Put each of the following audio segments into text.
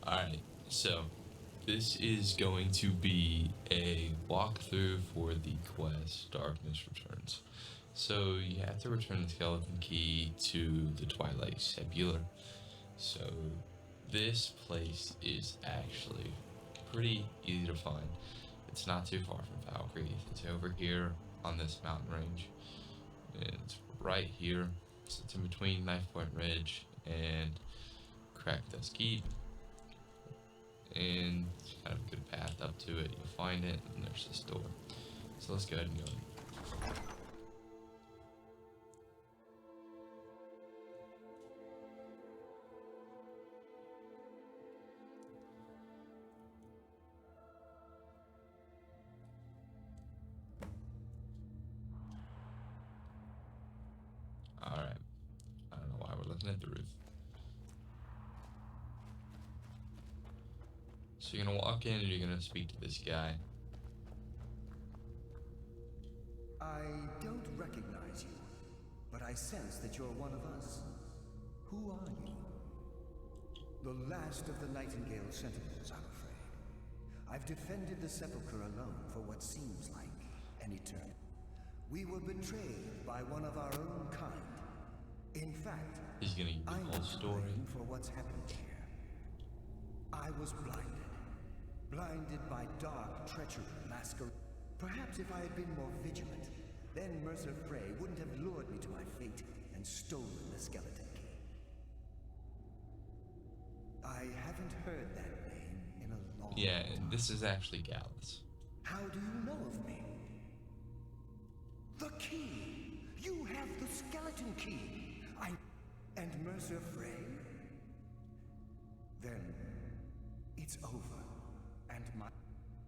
Alright, so this is going to be a walkthrough for the quest Darkness Returns. So you have to return the skeleton key to the Twilight Sebula. So this place is actually pretty easy to find. It's not too far from Valkyrie. It's over here on this mountain range. It's right here. So it's in between Knife Point Ridge and Crackdust Keep. And it's kind of a good path up to it. You'll find it, and there's this door. So let's go ahead and go in. Alright. I don't know why we're looking at the roof. So you're gonna walk in and you're gonna speak to this guy. I don't recognize you, but I sense that you're one of us. Who are you? The last of the Nightingale sentinels, I'm afraid. I've defended the sepulchre alone for what seems like an eternity. We were betrayed by one of our own kind. In fact, He's gonna give you I'm the whole story. blamed for what's happened here. I was blinded by dark treachery masquerade. Perhaps if I had been more vigilant, then Mercer Frey wouldn't have lured me to my fate and stolen the skeleton key. I haven't heard that name in a long Yeah, time. and this is actually Gallus. How do you know of me? The key! You have the skeleton key! And Mercer Frey? Then it's over. And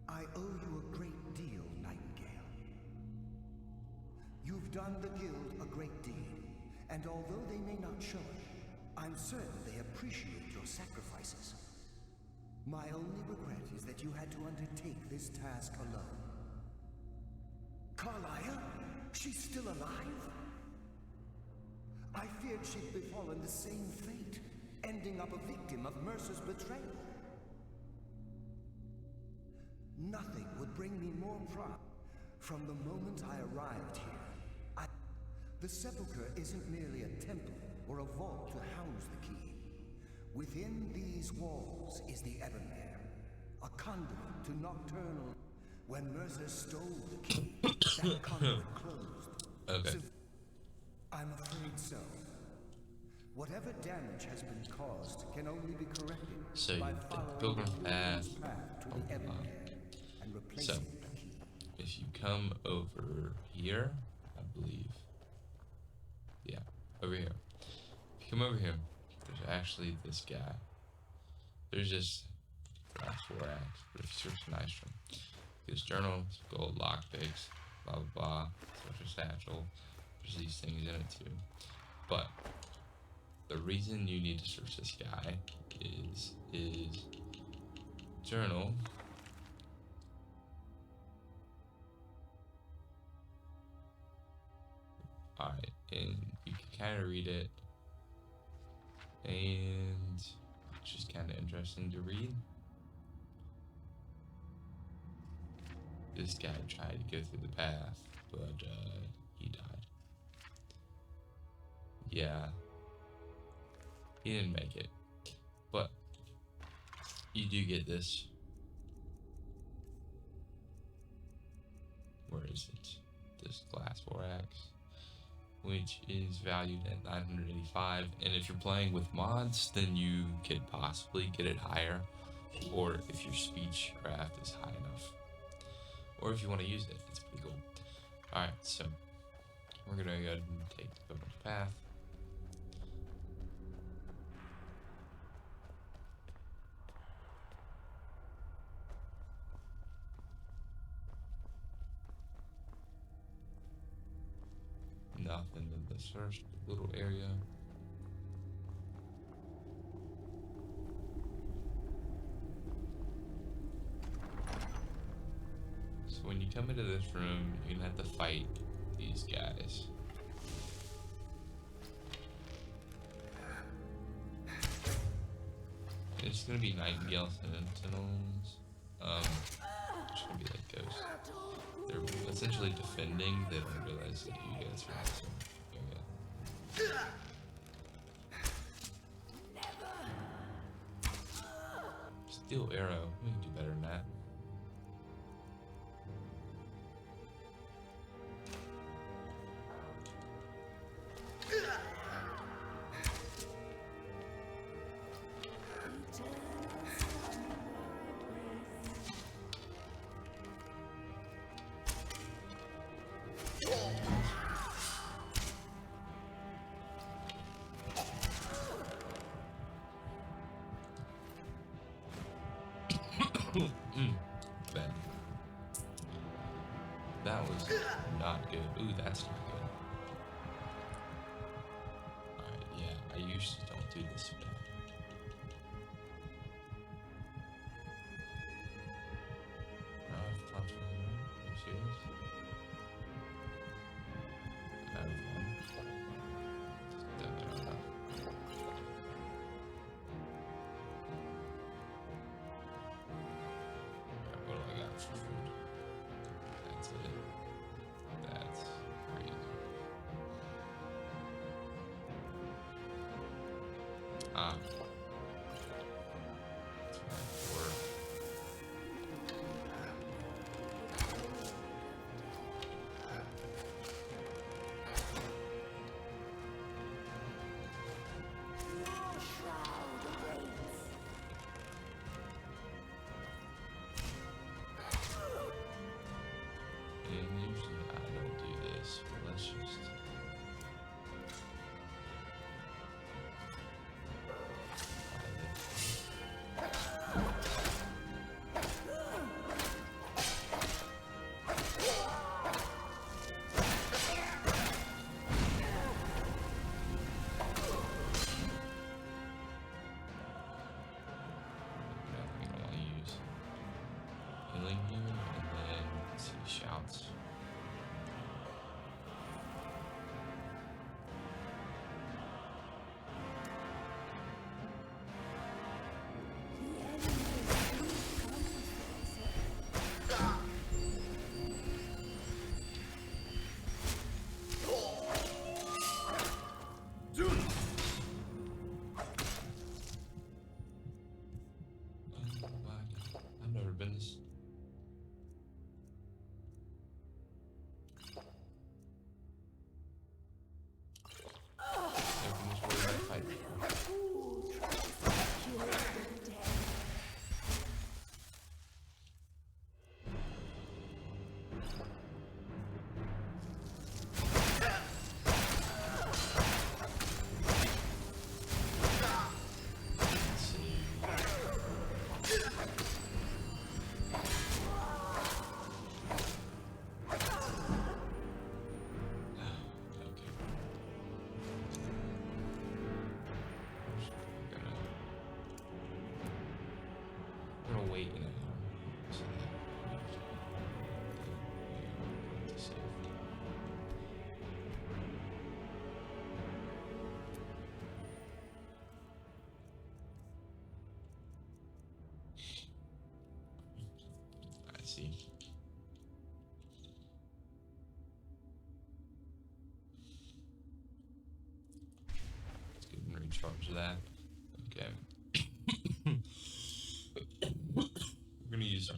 I owe you a great deal, Nightingale. You've done the guild a great deed, and although they may not show it, I'm certain they appreciate your sacrifices. My only regret is that you had to undertake this task alone. Carlia? She's still alive? I feared she'd befallen the same fate, ending up a victim of Mercer's betrayal. Nothing would bring me more pride. From the moment I arrived here, the sepulchre isn't merely a temple or a vault to house the key. Within these walls is the Ebonmere, a conduit to nocturnal. When Mercer stole the key, that conduit closed. Okay. So, I'm afraid so. Whatever damage has been caused can only be corrected So by you take following the Pilgrim the Path. to the Ebonmere and replacing So the key. if you come over here, I believe. Yeah, over here. If you come over here, there's actually this guy. There's this brass 4-axe, but if you search Nystrom, his journal, gold lockpicks, blah blah blah, social satchel. There's these things in it too. But the reason you need to search this guy is his journal. Alright, and you can kind of read it, and it's just kind of interesting to read. This guy tried to go through the path, but he died. Yeah, he didn't make it, but you do get this. Where is it? This glass 4-axe, which is valued at 985, and if you're playing with mods, then you could possibly get it higher, or if your speechcraft is high enough, or if you want to use it, it's pretty cool. Alright, so we're gonna go ahead and take the Pilgrim's Path. Nothing in this first little area. So when you come into this room, you're gonna have to fight these guys. It's There's gonna be Nightingale sentinels. It's gonna be like ghosts. They're essentially defending. They don't realize that you guys are also doing it. Steel arrow. We can do better than that. Ben. That was not good. Ooh, that's not good. Alright, yeah, I usually don't do this bad. Are you serious? I have one. Just don't get enough. What do I got for food? That's it. That's crazy. Ah. That's my work. And usually I don't do this, but let's just... I think I want to use healing here, and then let's see, shouts. I've never been this. Never been this worried about a fight before. Let's see. Okay. We're gonna wait an hour. So that to save. I see. Let's go and recharge that. Okay. We're gonna use our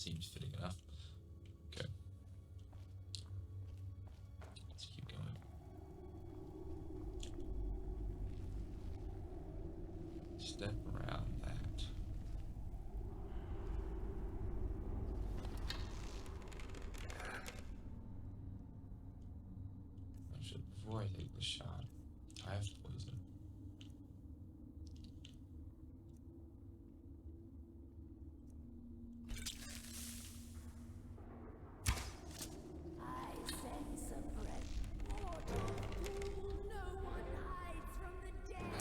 seems fitting enough. Okay. Let's keep going. Step around that. Actually, before I take the shot, I have poison. I sense a breath mortal. No one hides from the dead.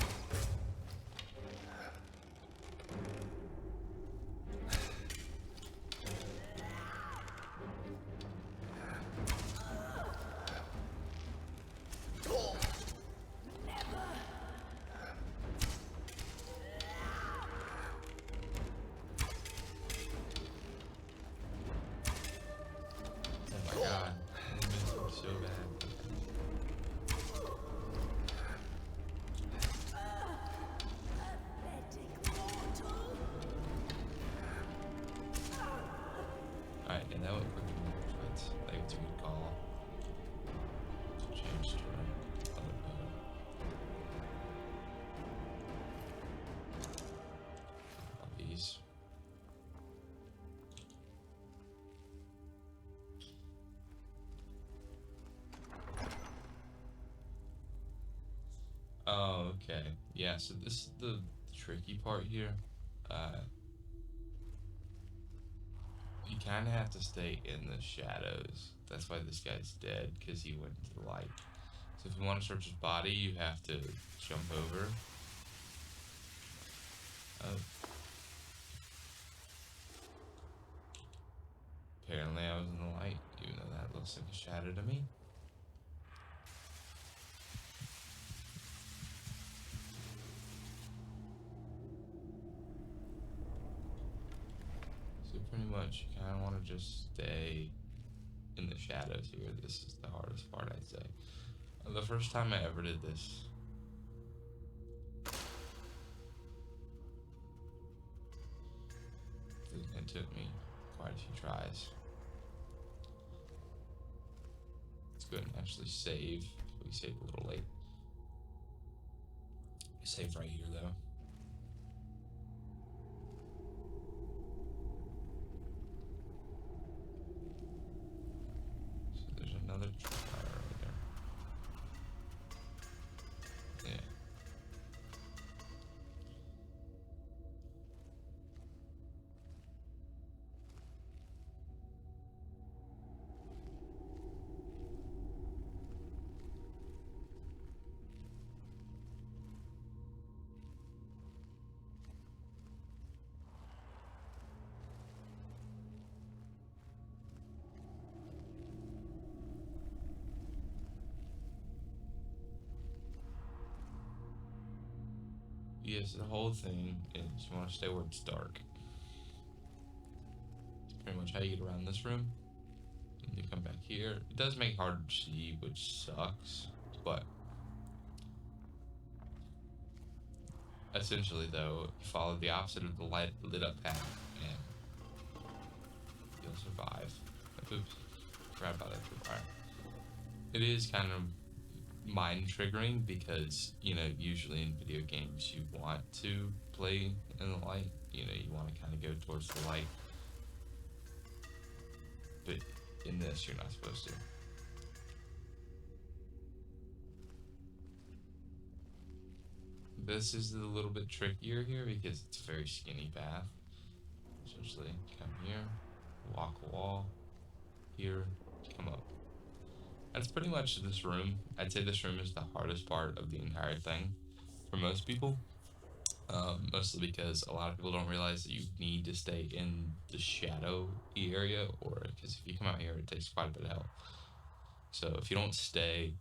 that would quickly fit. Like, it's a good call. Change to other bow. All these. Oh, okay. Yeah, so this is the tricky part here. You kind of have to stay in the shadows. That's why this guy's dead, because he went into the light. So if you want to search his body, you have to jump over. Oh. Apparently I was in the light, even though that looks like a shadow to me. So pretty much, you kind of want to just stay in the shadows here. This is the hardest part, I'd say. The first time I ever did this, it took me quite a few tries. Let's go ahead and actually save. We saved a little late. Save right here, though. So there's another fire over there. Yeah. Yes, the whole thing is you want to stay where it's dark. It's pretty much how you get around this room. And you come back here. It does make it harder to see, which sucks, but essentially, though, you follow the opposite of the lit up path, and you'll survive. Oops, forgot about that fire. It is kind of mind triggering because, you know, usually in video games you want to play in the light. You know, you want to kind of go towards the light, but in this you're not supposed to. This is a little bit trickier here because it's a very skinny path. Essentially, come here, walk a wall, here, come up. That's pretty much this room. I'd say this room is the hardest part of the entire thing for most people. Mostly because a lot of people don't realize that you need to stay in the shadow area, or because if you come out here, it takes quite a bit of help. So if you don't stay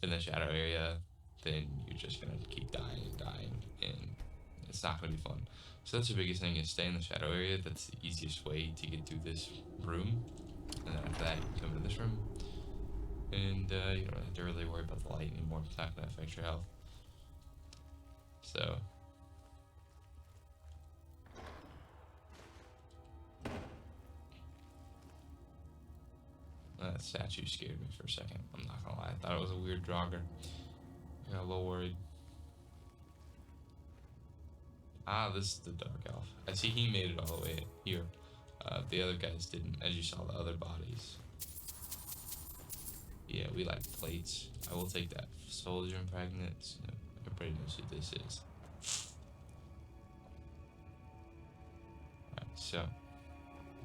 in the shadow area, then you're just gonna keep dying and dying, and it's not gonna be fun. So that's the biggest thing, is stay in the shadow area. That's the easiest way to get through this room. And then after that, you come to this room, and you don't have to really worry about the light anymore. It's not gonna affect your health. So that statue scared me for a second. I'm not gonna lie. I thought it was a weird jogger. I got a little worried. Ah, this is the dark elf. I see he made it all the way here. The other guys didn't, as you saw the other bodies. Yeah, we like plates. I will take that. Soldier and Pregnant. You know, everybody knows who this is. Alright, so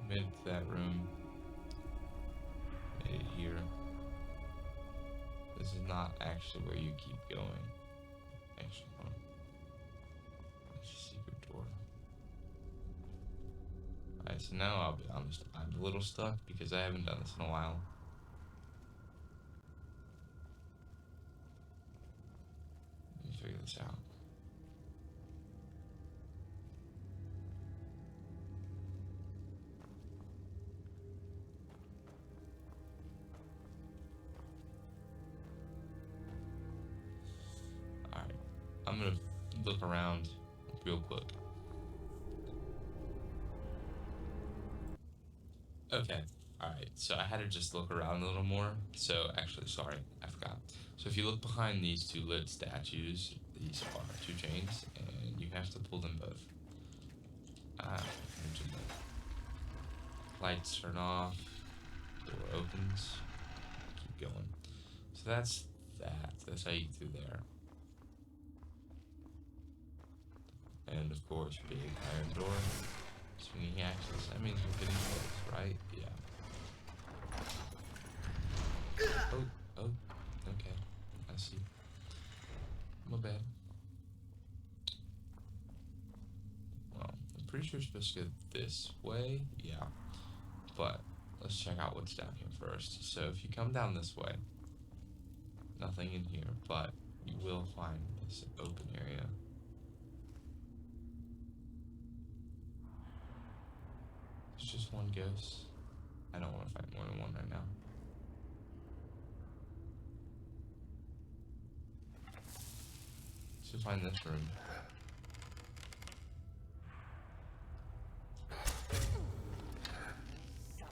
made it to that room. Made it here. This is not actually where you keep going. Actually, hold on. There's a secret door. Alright, so now I'll be honest. I'm a little stuck because I haven't done this in a while. Let me figure this out. Alright, I'm gonna look around real quick. Okay. Alright, so I had to just look around a little more. So, actually, sorry, I forgot. So if you look behind these two lit statues, these are two chains, and you have to pull them both. Lights turn off, door opens, keep going. So that's that. That's how you get through there. And of course, big iron door. Swinging axes. That means we're getting close, right? Yeah. Oh, okay. I see. My bad. Well, I'm pretty sure you're supposed to go this way. Yeah. But let's check out what's down here first. So if you come down this way, nothing in here, but you will find this open area. It's just one ghost. I don't want to fight more than one right now. So find this room.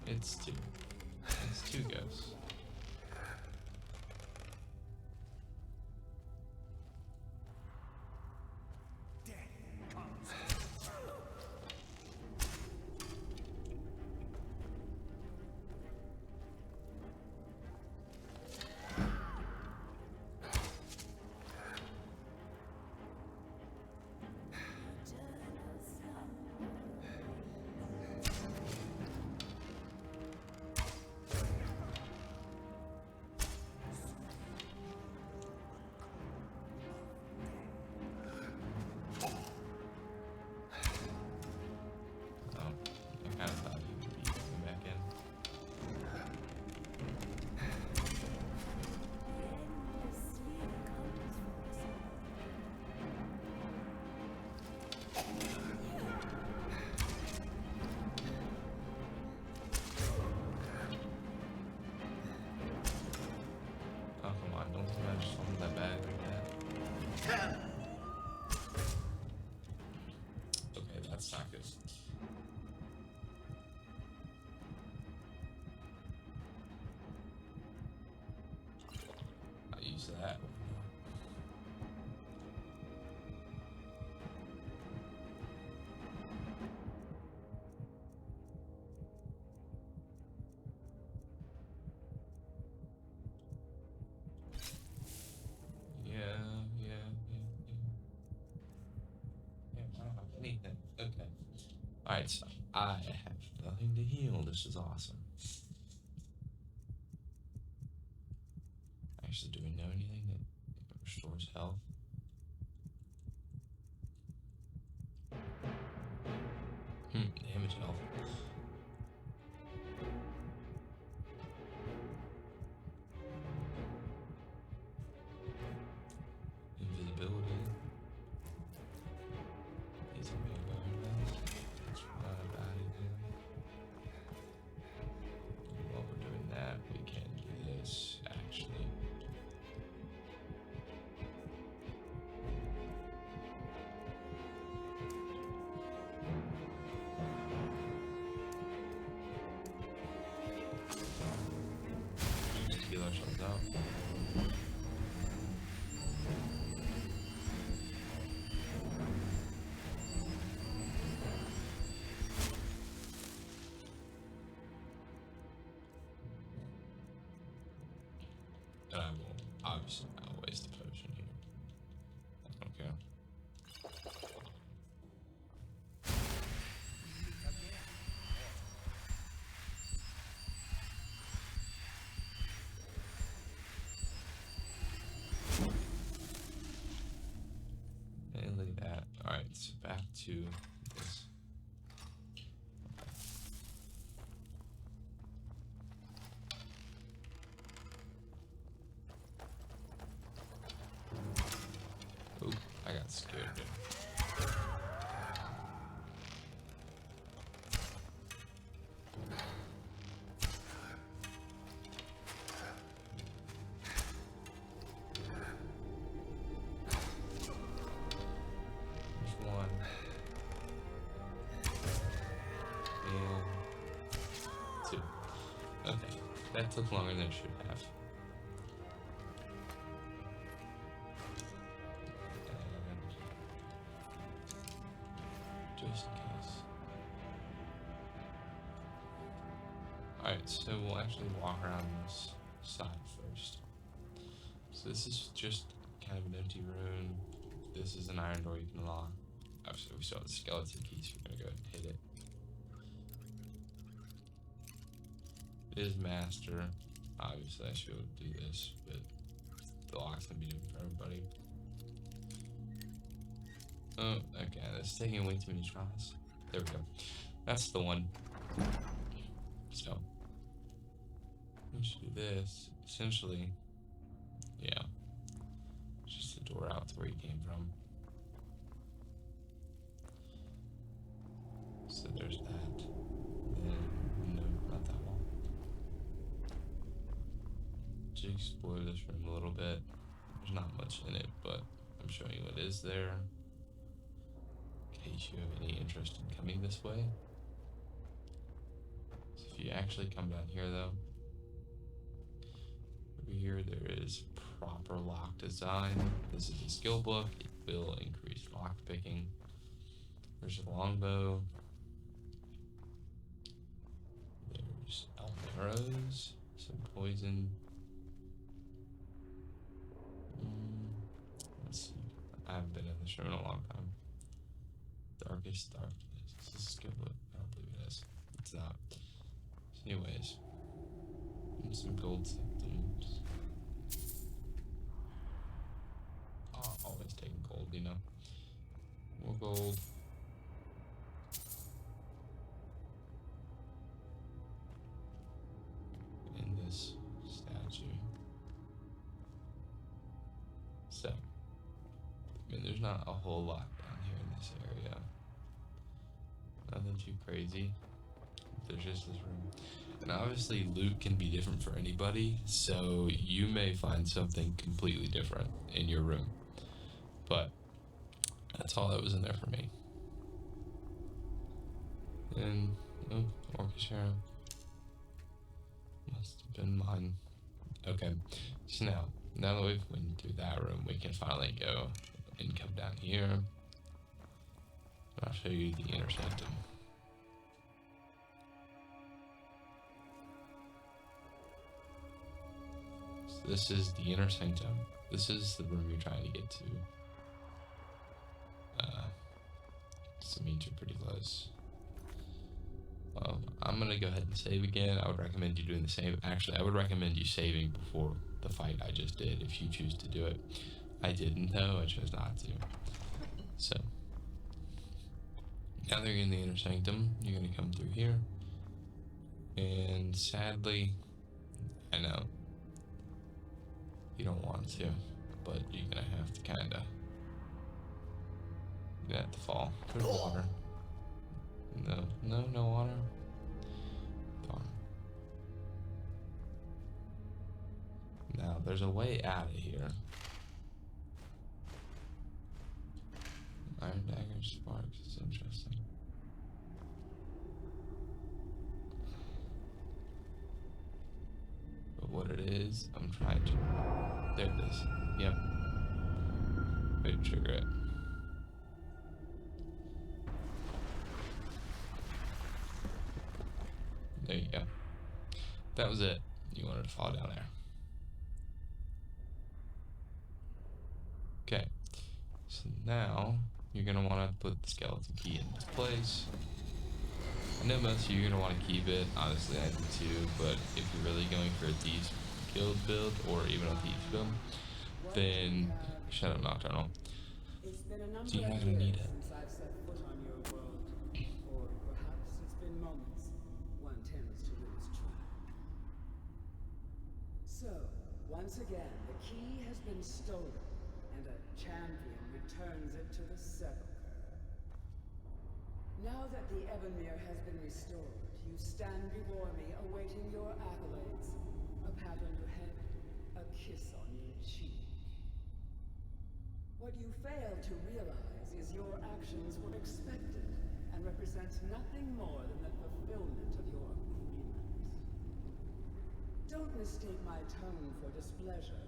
It's two. It's two ghosts. That's not good. I use that. Alright, so I have nothing to heal. This is awesome. Actually, do we know anything that restores health? Damage health. Invisibility. These are big environments. That's not a bad idea. While we're doing that, we can do this, actually. Just heal ourselves out. And I will, obviously, I'll waste the potion here. Okay. And look at that. Alright, so back to this. Oh, I got scared there. There's one. And two. Okay, that took longer than it should have. And just in case. Alright, so we'll actually walk around this side first. So this is just kind of an empty room. This is an iron door you can lock. Obviously we saw the skeleton key, so we're gonna go ahead and hit it. It is master. Obviously I should be able to do this, but the lock's gonna be different for everybody. Oh, okay, that's taking way too many tries. There we go. That's the one. So, we should do this. Essentially, yeah. It's just a door out to where you came from. So there's that. Then, no, not that one. To explore this room a little bit. There's not much in it, but I'm showing you what is there. In case you have any interest in coming this way. So if you actually come down here though, over here there is proper lock design. This is a skill book. It will increase lock picking. There's a longbow. There's arrows, some poison. Let's see. I haven't been in this room in a long time. Darkest darkness. Is this a skill book? I don't believe it is. It's not. So anyways, and some gold sanctums. Always taking gold, you know. More gold. In this statue. So, I mean, there's not a whole lot down here in this area. Nothing too crazy. There's just this room. And obviously loot can be different for anybody, so you may find something completely different in your room. But that's all that was in there for me. And orchestra must have been mine. Okay, so now that we've went through that room, we can finally go and come down here. And I'll show you the inner sanctum. So this is the inner sanctum. This is the room you're trying to get to. So it means you're pretty close. I'm gonna go ahead and save again. I would recommend you doing the same. Actually, I would recommend you saving before the fight I just did if you choose to do it. I didn't though, I chose not to. So, now that you're in the inner sanctum, you're gonna come through here. And sadly, I know, you don't want to, but you're gonna have to kinda, you're gonna have to fall. There's water. No water. Darn. Now, there's a way out of here. Iron dagger sparks, it's interesting. But what it is, I'm trying to... There it is. Yep. Way to trigger it. There you go. That was it. You wanted to fall down there. Okay. So now you're gonna want to put the skeleton key into place. I know most of you are gonna want to keep it. Honestly, I do too. But if you're really going for a Thieves guild build or even a Thieves build, then shut up, Nocturnal. So you're not gonna need it. Since I've set foot on your world, or perhaps it's been moments. One tends to lose track. So, once again, the key has been stolen, and a champion returns it to the sepulchre. Now that the Ebonmere has been restored, you stand before me, awaiting your accolades. A pat on your head, a kiss on your cheek. What you fail to realize is your actions were expected and represent nothing more than the fulfillment of your agreement. mistake my tone for displeasure.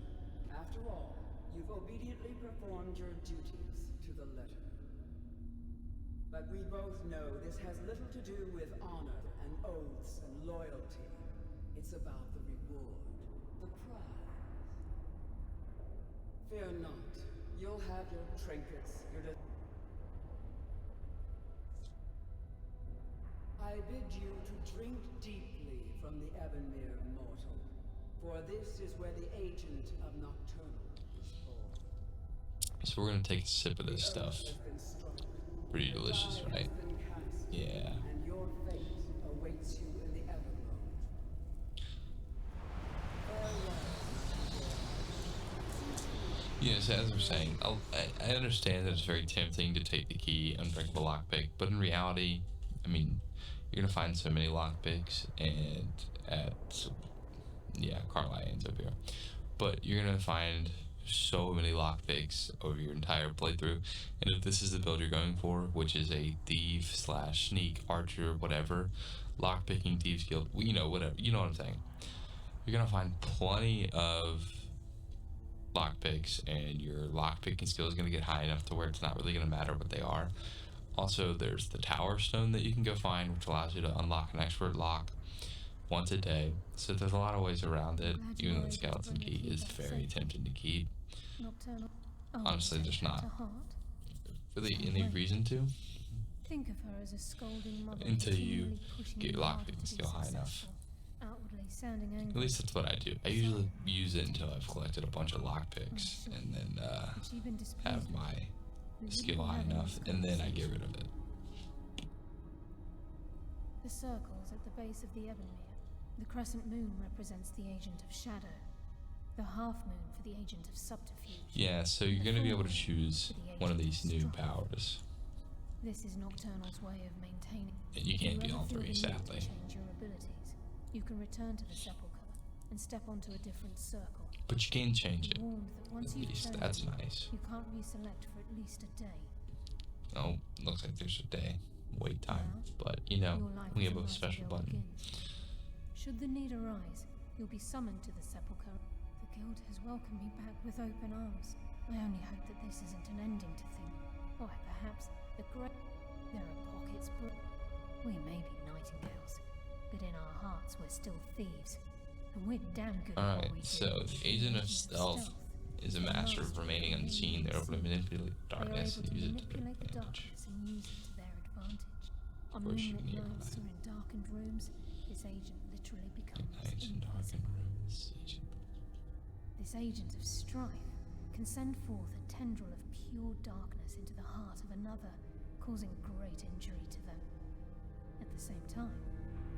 After all, you've obediently performed your duties to the letter. But we both know this has little to do with honor and oaths and loyalty. It's about the reward, the prize. Fear not. You'll have your trinkets, I bid you to drink deeply from the Ebonmere mortal, for this is where the agent of Nocturnal is born. So we're gonna take a sip of this stuff. Has been struck. Pretty The delicious, die right? has been cast, Yeah. and your fate awaits you in the Everglow. Yes, as I'm saying, I understand that it's very tempting to take the key, unbreakable lockpick, but in reality, I mean, you're gonna find so many lockpicks, and Carline's over here, but you're gonna find so many lockpicks over your entire playthrough, and if this is the build you're going for, which is a thief slash sneak archer whatever, lockpicking thieves guild, whatever, you know what I'm saying, you're gonna find plenty of lockpicks, and your lockpicking skill is going to get high enough to where it's not really going to matter what they are. Also, there's the tower stone that you can go find, which allows you to unlock an expert lock once a day. So there's a lot of ways around it, even though the skeleton key is very tempting to keep. Honestly, there's not really any reason to, Think of her as a scolding mother until you continually pushing get your you hard lockpicking to be skill high enough. successful, outwardly sounding At angry. least that's what I do. I usually use it until I've collected a bunch of lockpicks, and then Had she been displeased have with my you, we skill wouldn't be high having enough, this and then I get conversation. rid of it. The circles at the base of the Ebonmere. The crescent moon represents the agent of shadow. The half moon for the agent of subterfuge. Yeah, so you're going to be able to choose one of these new powers. This is Nocturnal's way of maintaining. And you can't If be ever all feel three, the need to sadly. change your abilities, you can return to the sepulchre and step onto a different circle. But you can change it. Warned that once At you've least chosen, that's nice. you can't reselect for at least a day. Oh, looks like there's a day wait time. Now, But, your life we as have a special Nightingale button. begins. Should the need arise, you'll be summoned to the sepulchre. The guild has welcomed me back with open arms. I only hope that this isn't an ending to things. Or perhaps the great... There are pockets... We may be Nightingales, but in our hearts we're still thieves. And we're damn good at Alright, what we do. so the agent of stealth is a master of remaining unseen. They're able to manipulate the darkness and use it to their manipulate the advantage. darkness and use it to their advantage. On Of course you moonlit need nights that. or in darkened rooms, this agent literally becomes Nights and darkened invisible. rooms. Agent. This agent of strife can send forth a tendril of pure darkness into the heart of another, causing great injury to them. At the same time,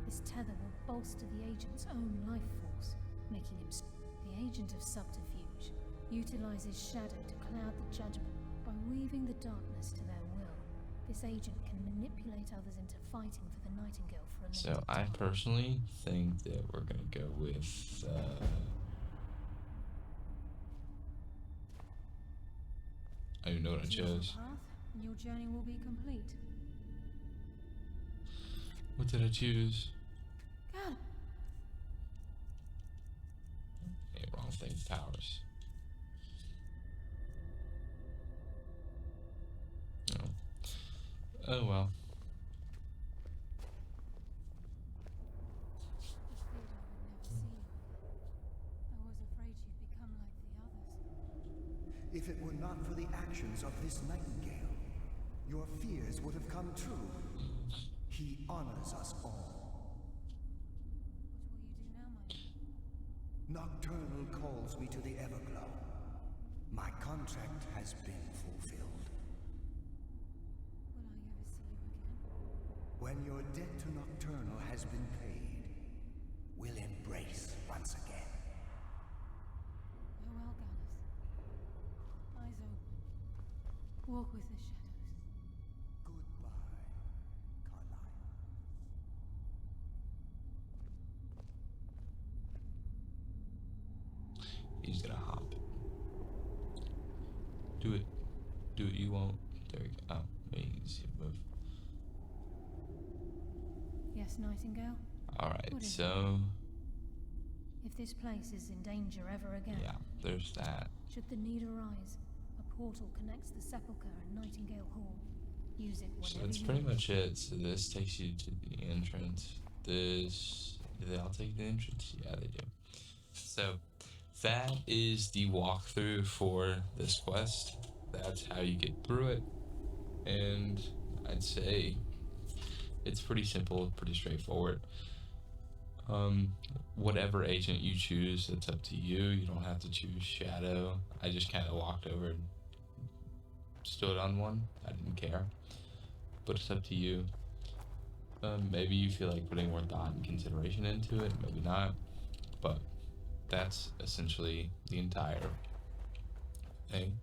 this tether will bolster the agent's own life force, making him the agent of subterfuge. Utilizes shadow to cloud the judgment by weaving the darkness to their will. This agent can manipulate others into fighting for the Nightingale for a limited So I time. personally think that we're gonna go with I don't even know what I Choose your chose. path, and your journey will be complete. What did I choose? Gallus! Okay, wrong thing. Powers. No. Oh well. I was afraid you'd become like the others. If it were not for the actions of this Nightingale, your fears would have come true. He honors us all. What will you do now, my lord? Nocturnal calls me to the Everglow. My contract has been fulfilled. Will I ever see you again? When your debt to Nocturnal has been paid, we'll embrace once again. Farewell, Gallus. Eyes open. Walk with the shadows. Goodbye, Carlyle. He's gonna hop. Do it. Do it. You won't. There we go. Oh, maybe you can see it move. Yes, Nightingale? Alright, What is it? so If this place is in danger ever again, Yeah, there's that. should the need arise, a portal connects the Sepulchre and Nightingale Hall. Use it So whenever that's you pretty want. much it. So this takes you to the entrance. This, do they all take the entrance? Yeah, they do. So that is the walkthrough for this quest. That's how you get through it. And I'd say it's pretty simple, pretty straightforward. Whatever agent you choose, it's up to you. You don't have to choose Shadow. I just kind of walked over and stood on one. I didn't care. But it's up to you. Maybe you feel like putting more thought and consideration into it, maybe not. But that's essentially the entire thing.